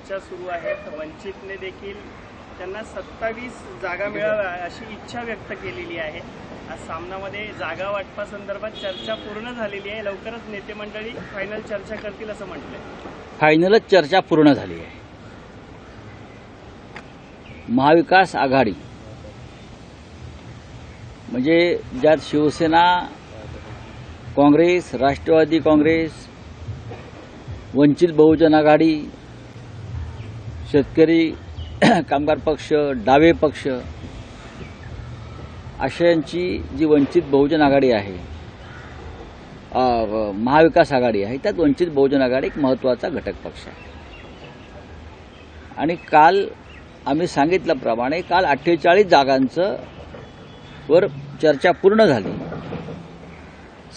चर्चा सुरू आहे। वंचितने देखील त्यांना 27 जागा मिळाव्या अशी इच्छा व्यक्त केलेली आहे। आज सामनामध्ये जागा वाटपासंदर्भात चर्चा पूर्ण झालेली आहे। लवकरच नेते मंडळी फायनल चर्चा करतील असं म्हटलंय। फायनलच चर्चा पूर्ण झाली आहे। महाविकास आघाडी म्हणजे ज्यात शिवसेना, काँग्रेस, राष्ट्रवादी काँग्रेस, वंचित बहुजन आघाडी, शेतकरी कामगार पक्ष, डावे पक्ष अशांची जी वंचित बहुजन आघाडी आहे, महाविकास आघाडी आहे, त्यात वंचित बहुजन आघाडी एक महत्त्वाचा घटक पक्ष आहे। आणि काल आम्ही सांगितल्याप्रमाणे काल 48 जागांचं वर चर्चा पूर्ण झाली।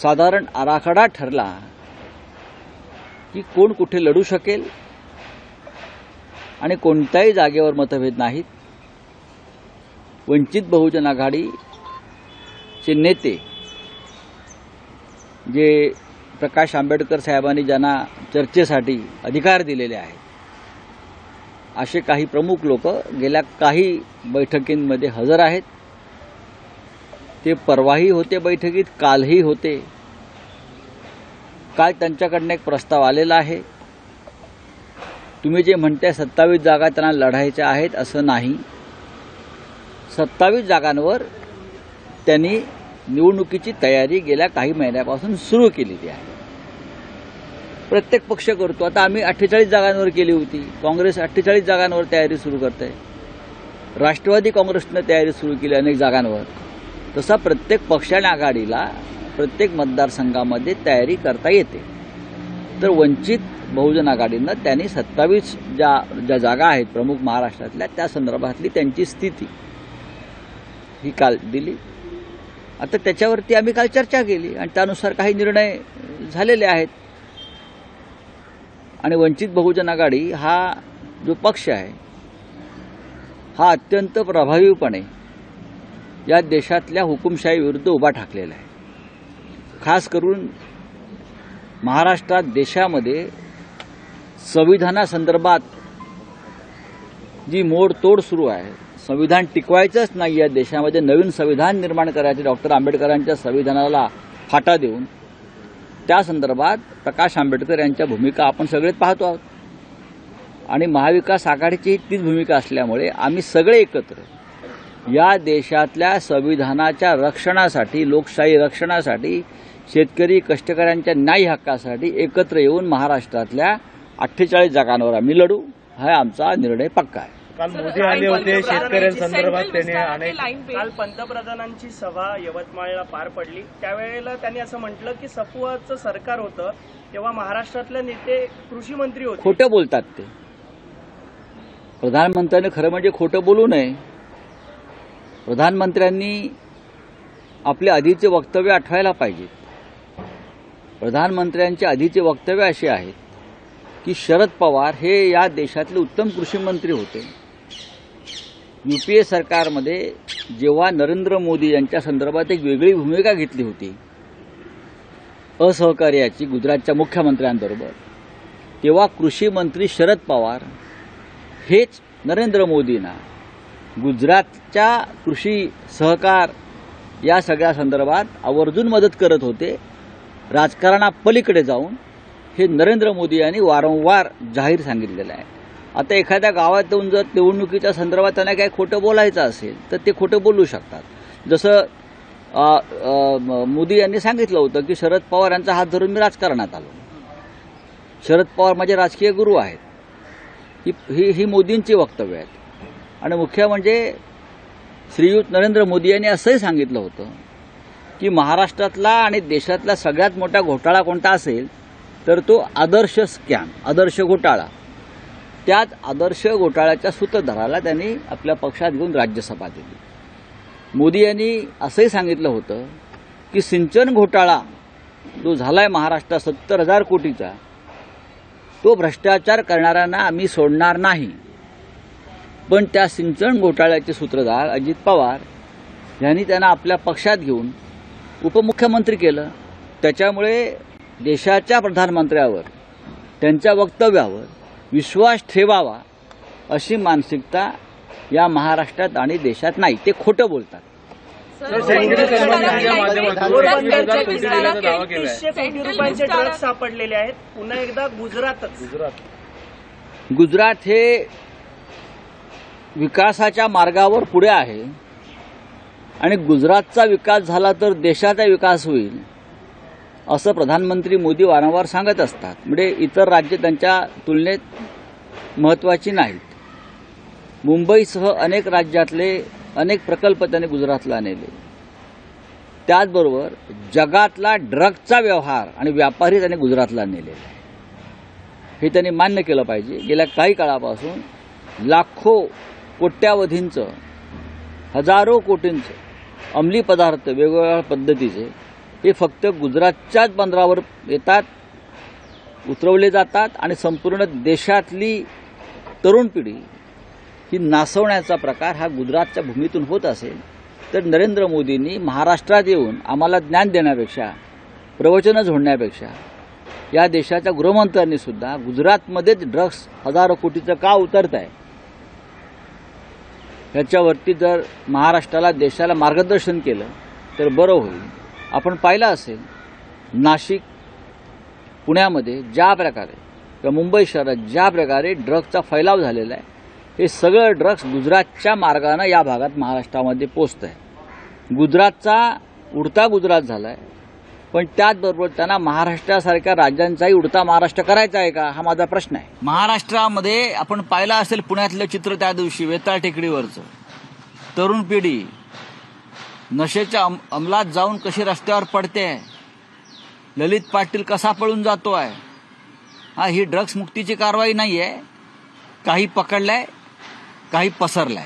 साधारण आराखडा ठरला की कोण कुठे लढू शकेल आणि कोणत्याही जागेवर मतभेद नाहीत। वंचित बहुजन आघाडीचे नेते जे प्रकाश आंबेडकर साहेबांनी ज्यांना चर्चेसाठी अधिकार दिलेले आहेत, असे काही प्रमुख लोक गेल्या काही बैठकींमध्ये हजर आहेत। ते परवाही होते बैठकीत, कालही होते। काल त्यांच्याकडनं एक प्रस्ताव आलेला आहे। तुम्ही जे म्हणताय 27 जागा त्यांना लढायच्या आहेत असं नाही। 27 जागांवर त्यांनी निवडणुकीची तयारी गेल्या काही महिन्यापासून सुरू केलेली आहे। प्रत्येक पक्ष करतो। आता आम्ही 48 जागांवर केली होती, काँग्रेस 48 जागांवर तयारी सुरू करते, राष्ट्रवादी काँग्रेसनं तयारी सुरू केली अनेक जागांवर। तसा प्रत्येक पक्षाने आघाडीला प्रत्येक मतदारसंघामध्ये तयारी करता येते। तर वंचित बहुजन आघाडीनं त्यांनी 27 ज्या जागा आहेत प्रमुख महाराष्ट्रातल्या त्या संदर्भातली त्यांची स्थिती ही काल दिली। आता त्याच्यावरती आम्ही काल चर्चा केली आणि त्यानुसार काही निर्णय झालेले आहेत। आणि वंचित बहुजन आघाडी हा जो पक्ष आहे हा अत्यंत प्रभावीपणे या देशातल्या हुकुमशाही विरुद्ध उभा ठाकलेला आहे। खास करून महाराष्ट्रात देशामध्ये संविधानासंदर्भात जी मोडतोड सुरू आहे, संविधान टिकवायचंच नाही या देशामध्ये, नवीन संविधान निर्माण करायचे डॉक्टर आंबेडकरांच्या संविधानाला फाटा देऊन, त्या संदर्भात प्रकाश आंबेडकर यांच्या भूमिका आपण सगळेच पाहतो आहोत। आणि महाविकास आघाडीची तीच भूमिका असल्यामुळे आम्ही सगळे एकत्र या देशातल्या संविधानाच्या रक्षणासाठी, लोकशाही रक्षणासाठी, शेतकरी कष्टकऱ्यांच्या न्याय हक्कासाठी एकत्र येऊन महाराष्ट्रातल्या 48 जागांवर आम्ही लढू, हा आमचा निर्णय पक्का आहे। काल मोदी आले होते शेतकऱ्यांसंदर्भात, त्याने काल पंतप्रधानांची सभा यवतमाळला पार पडली। त्यावेळेला त्यांनी असं म्हटलं की सफुआचं सरकार होतं तेव्हा महाराष्ट्रातले नेते कृषी मंत्री होते। खोटं बोलतात ते। प्रधानमंत्र्यांनी खरं म्हणजे खोटं बोलू नये। प्रधानमंत्र्यांनी आपले आधीचे वक्तव्य आठवायला पाहिजेत। प्रधानमंत्र्यांचे आधीचे वक्तव्य असे आहेत की शरद पवार हे या देशातले उत्तम कृषी मंत्री होते। यूपीए सरकारमध्ये जेव्हा नरेंद्र मोदी यांच्या संदर्भात एक वेगळी भूमिका घेतली होती असहकार्याची गुजरातच्या मुख्यमंत्र्यांबरोबर, तेव्हा कृषी मंत्री शरद पवार हेच नरेंद्र मोदींना गुजरातच्या कृषी सहकार या सगळ्या संदर्भात आवर्जून मदत करत होते। राजकारणापलीकडे जाऊन हे नरेंद्र मोदी यांनी वारंवार जाहीर सांगितलेलं आहे। आता एखाद्या गावात येऊन जर निवडणुकीच्या संदर्भात त्यांना काही खोटं बोलायचं असेल तर ते खोटं बोलू शकतात। जसं मोदी यांनी सांगितलं होतं की शरद पवार यांचा हात धरून मी राजकारणात आलो। शरद पवार माझे राजकीय गुरु आहेत। ही मोदींची वक्तव्य आहेत। आणि मुख्य म्हणजे श्रीयुत नरेंद्र मोदी यांनी असंही सांगितलं होतं की महाराष्ट्रातला आणि देशातला सगळ्यात मोठा घोटाळा कोणता असेल तर तो आदर्श स्कॅम, आदर्श घोटाळा। त्यात आदर्श घोटाळ्याच्या सूत्रधाराला त्यांनी आपल्या पक्षात घेऊन राज्यसभा दिली। मोदी यांनी असंही सांगितलं होतं की सिंचन घोटाळा जो झालाय महाराष्ट्रात 70,000 कोटीचा, तो भ्रष्टाचार करणाऱ्यांना आम्ही सोडणार नाही। पण त्या सिंचन घोटाळ्याचे सूत्रधार अजित पवार यांनी त्यांना आपल्या पक्षात घेऊन उपमुख्यमंत्री केलं। त्याच्यामुळे देशाच्या प्रधानमंत्र्यावर, त्यांच्या वक्तव्यावर विश्वास ठेवावा अशी मानसिकता या महाराष्ट्रात आणि देशात नाही. ते खोटं बोलतात. शेतकरी संघटनेच्या माध्यमातून ड्रग्ज विरोधात दावा केलाय. 300 कोटी रुपयांचे ड्रग्ज सापडलेले आहेत. पुन्हा एकदा गुजरात हे विकासाच्या मार्गावर पुढे आहे आणि गुजरातचा विकास झाला तर देशाचा विकास होईल असं प्रधानमंत्री मोदी वारंवार सांगत असतात. म्हणजे इतर राज्य त्यांच्या तुलनेत महत्त्वाची नाहीत. मुंबईसह अनेक राज्यातले अनेक प्रकल्प त्यांनी गुजरातला नेले. त्याचबरोबर जगातला ड्रग्जचा व्यवहार आणि व्यापारी त्यांनी गुजरातला नेलेला आहे. हे त्यांनी मान्य केलं पाहिजे. गेल्या काही काळापासून लाखो कोट्यावधींचं, हजारो कोटींचं अंमली पदार्थ वेगवेगळ्या पद्धतीचे हे फक्त गुजरातच्याच बंदरावर येतात, उतरवले जातात आणि संपूर्ण देशातली तरुण पिढी ही नासवण्याचा प्रकार हा गुजरातच्या भूमीतून होत असेल तर नरेंद्र मोदींनी महाराष्ट्रात येऊन आम्हाला ज्ञान देण्यापेक्षा, प्रवचनं झोडण्यापेक्षा या देशाच्या गृहमंत्र्यांनी सुद्धा गुजरातमध्येच ड्रग्ज हजारो कोटीचं का उतरत आहे ह्याच्यावरती जर महाराष्ट्राला, देशाला मार्गदर्शन केलं तर बरं होईल. आपण पाहिलं असेल नाशिक, पुण्यामध्ये ज्या प्रकारे किंवा मुंबई शहरात ज्या प्रकारे ड्रग्जचा फैलाव झालेला आहे, हे सगळं ड्रग्ज गुजरातच्या मार्गानं या भागात महाराष्ट्रामध्ये पोचत आहे. गुजरातचा उडता गुजरात झालाय, पण त्याचबरोबर त्यांना महाराष्ट्रासारख्या राज्यांचाही उडता महाराष्ट्र करायचा आहे का, हा माझा प्रश्न आहे. महाराष्ट्रामध्ये आपण पाहिलं असेल पुण्यातलं चित्र त्या दिवशी वेताळ टेकडीवरचं. तरुण पिढी नशेच्या अंमलात जाऊन कशी रस्त्यावर पडते आहे, ललित पाटील कसा पळून जातो आहे. ही ड्रग्ज मुक्तीची कारवाई नाही आहे. काही पकडलाय, काही पसरलाय.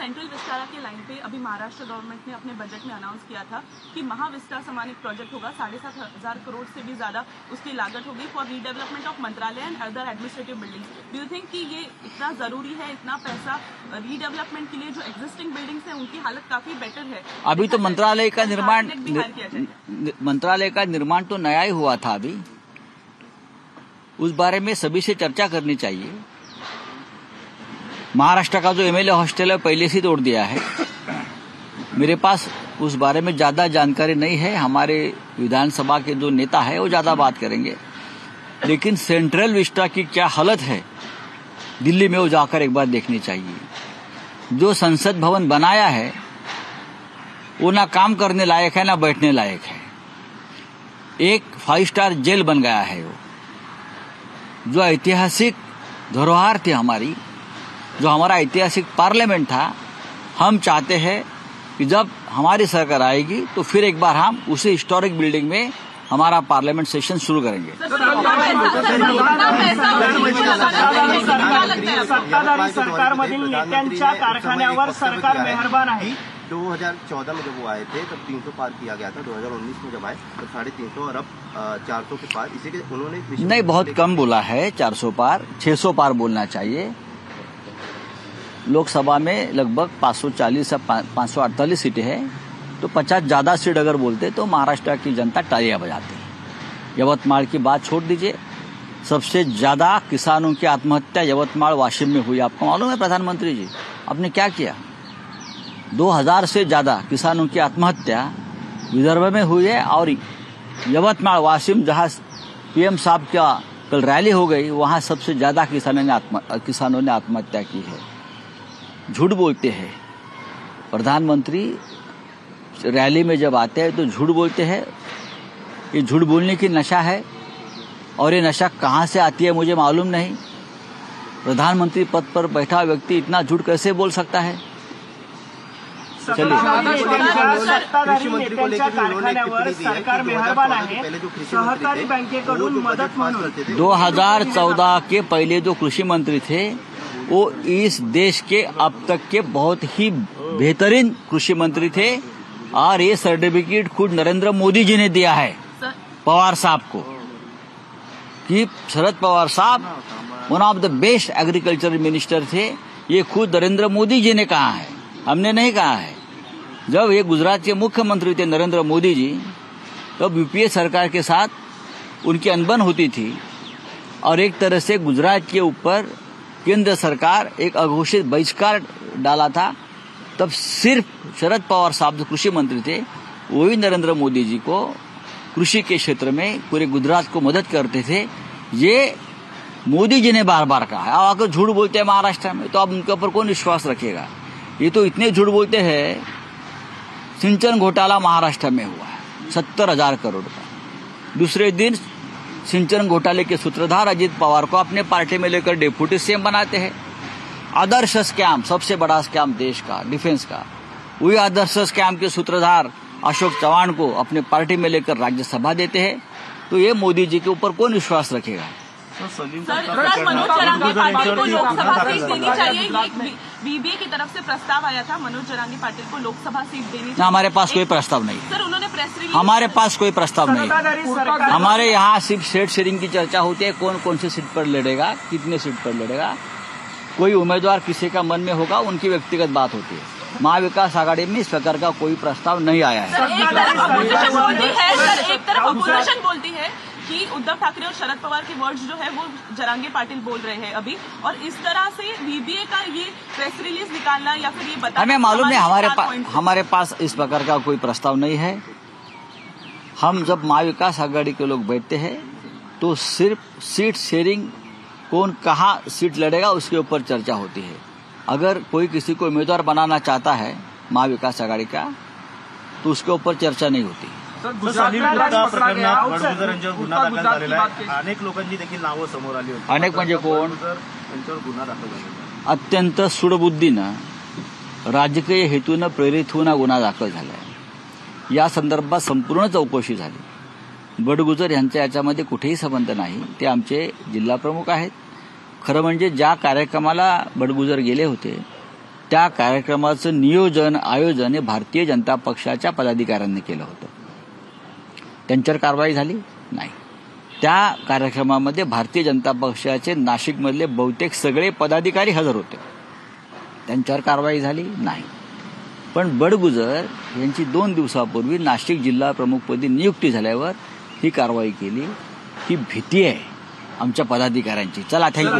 सेंट्रल विस्तारा की लाइन पे अभी महाराष्ट्र गवर्नमेंट ने अपने बजट में अनाउंस किया था कि महाविस्तार समान एक प्रोजेक्ट होगा, 7,500 करोड़ से भी ज्यादा उसकी लागत होगी फॉर रीडेवलपमेंट ऑफ मंत्रालय end other administrative buildings. Do you think कि ये इतना जरूरी है, इतना पैसा रीडेवलपमेंट के लिए? जो एग्जिस्टिंग बिल्डिंग्स है उनकी हालत काफी बेटर है. अभी तो मंत्रालय का निर्माण तो नया ही हुआ था. अभी उस बारे में सभी से चर्चा करनी चाहिए. महाराष्ट्र का जो एमएलए हॉस्टल है पहले से तोड़ दिया है. मेरे पास उस बारे में ज्यादा जानकारी नहीं है. हमारे विधानसभा के जो नेता है वो ज्यादा बात करेंगे. लेकिन सेंट्रल विस्टा की क्या हालत है दिल्ली में, वो जाकर एक बार देखनी चाहिए. जो संसद भवन बनाया है वो ना काम करने लायक है ना बैठने लायक है. एक 5 स्टार जेल बन गया है. वो जो ऐतिहासिक धरोहर थी हमारी, जो हमारा ऐतिहासिक पार्लियामेंट था, हम चाहते हैं कि जब हमारी सरकार आएगी तो फिर एक बार हम उसी हिस्टोरिक बिल्डिंग में हमारा पार्लियामेंट सेशन शुरू करेंगे. सत्ताधारी सरकारमधील नेत्यांच्या कारखान्यावर सरकार मेहरबान आहे. 2014 में जब वो आए थे तब 300 पार किया गया था. 2019 में जब आए तो 350 और अब 400 के पार. इसी के उन्होंने नहीं, बहुत कम बोला है 400 पार, 600 पार बोलना चाहिए. लोकसभा में लगभग 540 या 548 सीटें हैं, तो 50 ज्यादा सीट अगर बोलते तो महाराष्ट्र की जनता तालियां बजाती. यवतमाल की बात छोड़ दीजिए. सबसे ज्यादा किसानों की आत्महत्या यवतमाल वाशिम में हुई. आपको मालूम है प्रधानमंत्री जी आपने क्या किया? 2000 से ज्यादा किसानों की आत्महत्या विदर्भ में हुई है. और यवतमाल वाशिम जहां पीएम साहब का कल रैली हो गई, वहां सबसे ज्यादा किसानों ने आत्महत्या की है. झूठ बोलते हैं प्रधानमंत्री. रैली में जब आते हैं तो झूठ बोलते हैं. ये झूठ बोलने की नशा है और ये नशा कहां से आती है मुझे मालूम नहीं. प्रधानमंत्री पद पर बैठा व्यक्ति इतना झूठ कैसे बोल सकता है? सत्ताधारी नेत्यांच्या कारखान्यावर सरकार मेहरबान आहे. सहकारी बँकेकडून मदत म्हणून 2014 के पहले जो कृषि मंत्री थे वो इस देश के अब तक के बहुत ही बेहतरीन कृषि मंत्री थे. और ये सर्टिफिकेट खुद नरेंद्र मोदी जी ने दिया है पवार साहब को कि शरद पवार साहब one of the best agriculture minister थे. ये खुद नरेंद्र मोदी जी ने कहा है, हमने नहीं कहा है. जब ये गुजरात के मुख्यमंत्री थे नरेंद्र मोदी जी, तब यूपीए सरकार के साथ उनकी अनबन होती थी. और एक तरह से गुजरात के ऊपर केंद्र सरकार एक अघोषित बहिष्कार डाला था, तब सिर्फ शरद पवार साहब जो कृषि मंत्री थे वही नरेंद्र मोदी जी को कृषि के क्षेत्र में पूरे गुजरात को मदद करते थे। ये मोदी जी ने बार बार कहा है। अब अगर झूठ बोलते हैं महाराष्ट्र में तो अब उनके ऊपर कौन विश्वास रखेगा। ये तो इतने झूठ बोलते हैं, सिंचन घोटाला महाराष्ट्र में हुआ है 70,000 करोड़ का। दूसरे दिन सिंचन घोटाले के सूत्रधार अजित पवार को अपने पार्टी में लेकर डेप्यूटी सीएम बनाते हैं। आदर्श स्कैम, सबसे बड़ा स्कैम देश का, डिफेंस का, वही आदर्श स्कैम के सूत्रधार अशोक चव्हाण को अपने पार्टी में लेकर राज्यसभा देते हैं। तो ये मोदी जी के ऊपर कौन विश्वास रखेगा। सर, मनोज जरांगी पाटिल को लोकसभा सीट देनी चाहिए। बीबीए की तरफ से प्रस्ताव आया था मनोज जरांगी पाटिल को लोकसभा सीट देनी चाहिए। हमारे पास कोई प्रस्ताव नहीं है। सर, उन्होंने प्रेस रिलीज, हमारे पास कोई प्रस्ताव नहीं है। हमारे यहाँ सिर्फ सीट शेयरिंग की चर्चा होती है, कौन कौन सी सीट पर लड़ेगा, कितने सीट पर लड़ेगा। कोई उम्मीदवार किसी का मन में होगा, उनकी व्यक्तिगत बात होती है। महाविकास आघाड़ी में इस प्रकार का कोई प्रस्ताव नहीं आया है। एक तरफ अपोजिशन बोलती है कि उद्धव ठाकरे और शरद पवार के वर्ड्स जो है वो जरांगे पाटिल बोल रहे हैं अभी, और इस तरह से बीबीए का ये प्रेस रिलीज निकालना या फिर ये बताना, हमें मालूम नहीं, हमारे पास इस प्रकार का कोई प्रस्ताव नहीं है। हम जब महाविकास आघाड़ी के लोग बैठते हैं तो सिर्फ सीट शेयरिंग, कौन कहाँ सीट लड़ेगा उसके ऊपर चर्चा होती है। अगर कोई किसी को उम्मीदवार बनाना चाहता है महाविकास आघाडी का तो उसके ऊपर चर्चा नहीं होती। अनेक लोकांची देखील नावं समोर आली होती। अनेक म्हणजे कोण? त्यांच्यावर गुन्हा दाखल झाला। अत्यंत सूडबुद्धीनं राजकीय हेतूनं प्रेरित होऊन गुन्हा दाखल झालाय। या संदर्भात संपूर्ण चौकशी झाली। बडगुजर यांच्या याच्यामध्ये कुठेही संबंध नाही। ते आमचे जिल्हा प्रमुख आहेत। खरं म्हणजे ज्या कार्यक्रमाला बडगुजर गेले होते त्या कार्यक्रमाचं नियोजन आयोजन हे भारतीय जनता पक्षाच्या पदाधिकाऱ्यांनी केलं होतं। त्यांच्यावर कारवाई झाली नाही। त्या कार्यक्रमामध्ये भारतीय जनता पक्षाचे नाशिकमधले बहुतेक सगळे पदाधिकारी हजर होते, त्यांच्यावर कारवाई झाली नाही। पण बडगुजर यांची 2 दिवसापूर्वी नाशिक जिल्हा प्रमुखपदी नियुक्ती झाल्यावर ही कारवाई केली। ही भीती आहे आमच्या पदाधिकाऱ्यांची। चला, थँक्यू।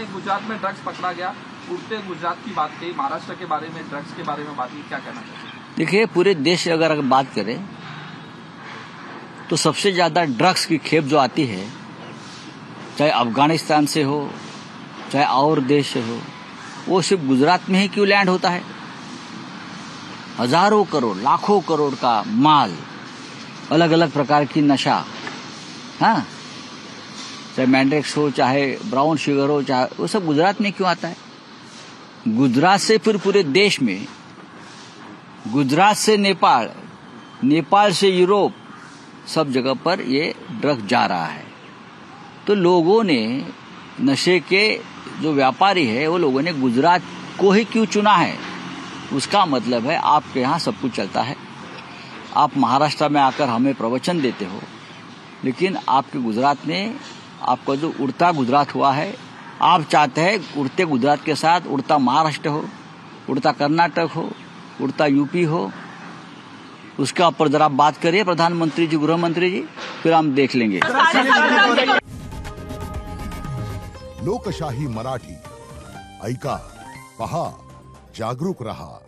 गुजरात में ड्रग्स पकड़ा गया, उड़ते गुजरात की बात कही, महाराष्ट्र के बारे में, ड्रग्स के बारे में बात की, क्या कहना चाहिए? देखिए, पूरे देश अगर बात करें तो सबसे ज्यादा ड्रग्स की खेप जो आती है, चाहे अफगानिस्तान से हो चाहे और देश से हो, वो सिर्फ गुजरात में ही क्यों लैंड होता है। हजारों करोड़, लाखों करोड़ का माल, अलग अलग प्रकार की नशा, हाँ, चाहे मैंड्रेक्स हो, चाहे ब्राउन शुगर हो, चाहे वो सब गुजरात में क्यों आता है। गुजरात से फिर पूरे देश में, गुजरात से नेपाल, नेपाल से यूरोप, सब जगह पर ये ड्रग जा रहा है। तो लोगों ने, नशे के जो व्यापारी है वो लोगों ने गुजरात को ही क्यों चुना है। उसका मतलब है आपके यहाँ सब कुछ चलता है, आप महाराष्ट्र में आकर हमें प्रवचन देते हो, लेकिन आपके गुजरात में आपका जो उड़ता गुजरात हुआ है, आप चाहते हैं उड़ते गुजरात के साथ उड़ता महाराष्ट्र हो, उड़ता कर्नाटक हो, उड़ता यूपी हो। उसका ऊपर जरा बात करिए प्रधानमंत्री जी, गृह मंत्री जी, फिर हम देख लेंगे। लोकशाही मराठी ऐका, पहा, जागरूक रहा।